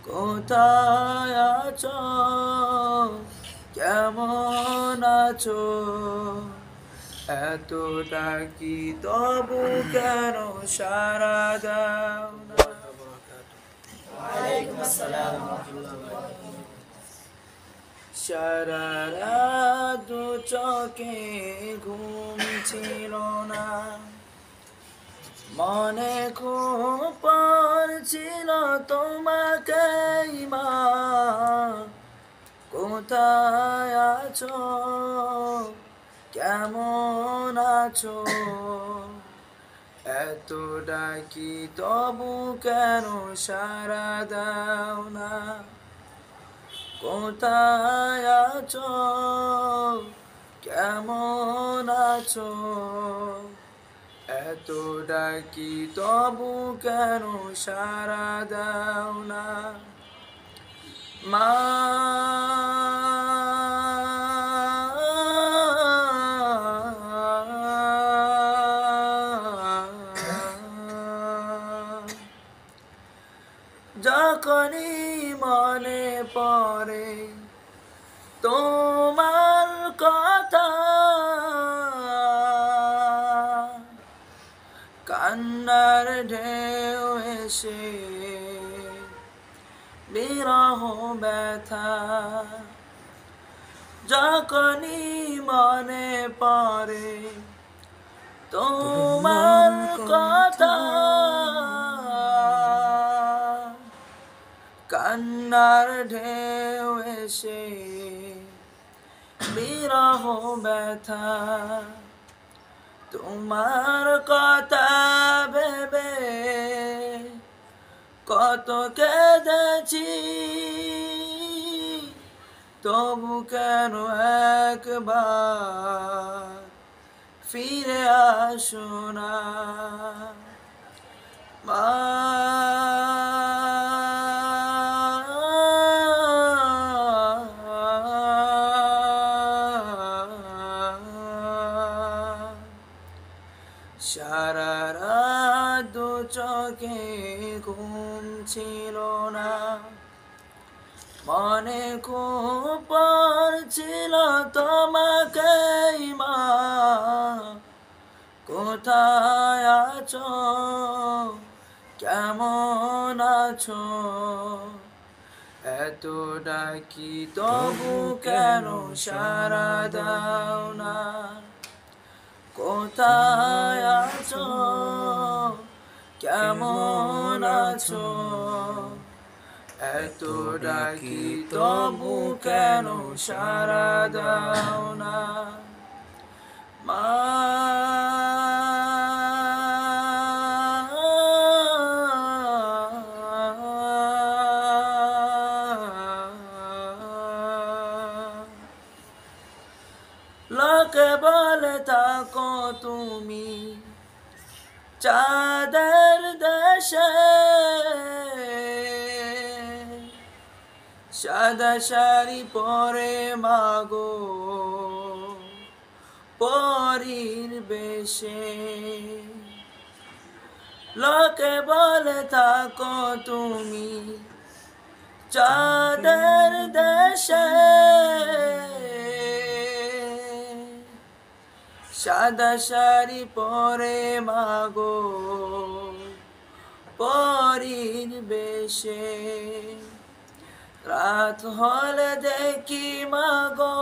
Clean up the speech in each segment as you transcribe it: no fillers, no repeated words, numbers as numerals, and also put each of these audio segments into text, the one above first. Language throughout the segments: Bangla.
কোথায় আছো, কেমন আছো, এত ডাকি তবু কেন সাড়া দাও না। ওয়ালাইকুম আসসালাম। সারা রাত দু চোখে ঘুম ছিল না, মনে খুব পড়ছিল তোমাকেই মা। কোথায় আছো, কেমন আছো, এত ডাকি তবু কেন সাড়া দাও না। কোথায় আছো, কেমন আছো, এত ডাকি তবু কেন সাড়া দাও না। মা যখনই মনে পড়ে তোমার কথা, কান্নার ঢেউ এসে বিরহ ব্যথা। যখনই মনে পড়ে তোমার কথা, কান্নার ঢেউ এসে বিরহ ব্যথা। তোমার কথা ভেবে কত কেঁদেছি, তবু কেন একবার ফিরে আসো না। মা সারা রাত দু চোখে ঘুম ছিল না, মনে খুব পড়ছিল তোমাকেই মা। কোথায় আছো, কেমন আছো, এত ডাকি তবু কেন সাড়া দাও না। কোথায় আছো, কেমন আছো, এত ডাকি তবু কেন সাড়া দাও না। মা লোকে বলে থাকো তুমি চাঁদের দেশে, সাদা শাড়ি পরে মাগো পরীর বেশে। লোকে বলে থাকো তুমি চাঁদের দেশে, সাদা শাড়ি পরে মাগো পরীর বেশে। রাত হলে দেখি মাগো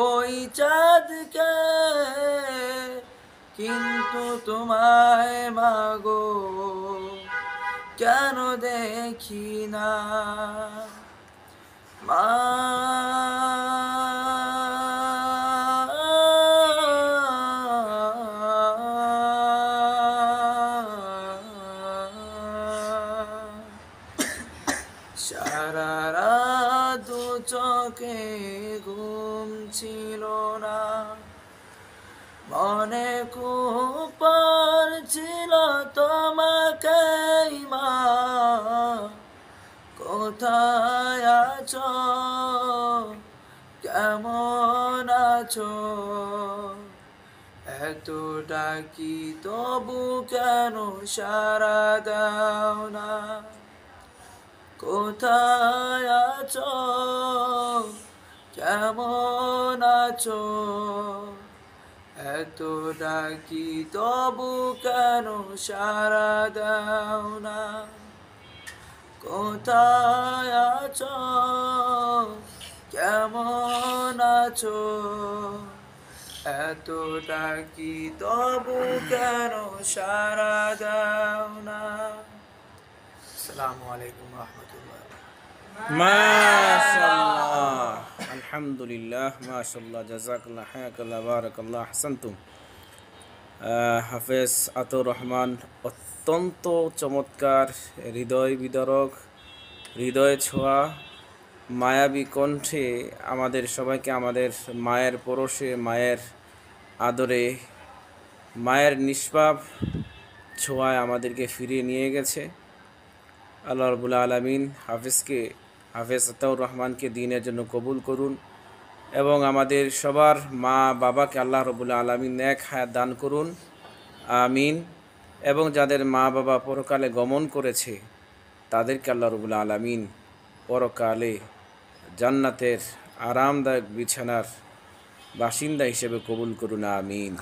ওই চাঁদকে, কিন্তু তোমায় মাগো কেন দেখি না। মা সারা রাত দু চোখে ঘুম ছিল না, মনে খুব পড়ছিল তোমাকেই মা। কোথায় আছো, কেমন আছো, এত ডাকি তবু কেন সাড়া দাও না। কোথায় আছো কেমন আছো এত ডাকি তবু কেন সাড়া দাও না কোথায় আছো কেমন আছো এত ডাকি তবু কেন সাড়া দাও না আসসালামু আলাইকুম রহমতুল্লাহ মাশাআল্লাহ আলহামদুলিল্লাহ মাশাআল্লাহ জাযাকাল্লাহ হায়াকাল্লাহ বারাকাল্লাহ আহসানতুম হাফেজ আতর রহমান অত্যন্ত চমৎকার হৃদয় বিদারক হৃদয় ছোঁয়া মায়াবী কণ্ঠে আমাদের সবাইকে আমাদের মায়ের পরশে মায়ের আদরে মায়ের নিষ্পাপ ছোঁয়ায় আমাদেরকে ফিরিয়ে নিয়ে গেছে। আল্লাহ রাব্বুল আলামিন হাফেজ আতাউর রহমানকে দ্বীনের জন্য কবুল করুন এবং আমাদের সবার মা বাবাকে আল্লাহ রাব্বুল আলামিন নেক হায়াত দান করুন, আমিন। এবং যাদের মা বাবা পরকালে গমন করেছে তাদেরকে আল্লাহ রাব্বুল আলামিন পরকালে জান্নাতের আরামদায়ক বিছানার বাসিন্দা হিসেবে কবুল করুন, আমিন।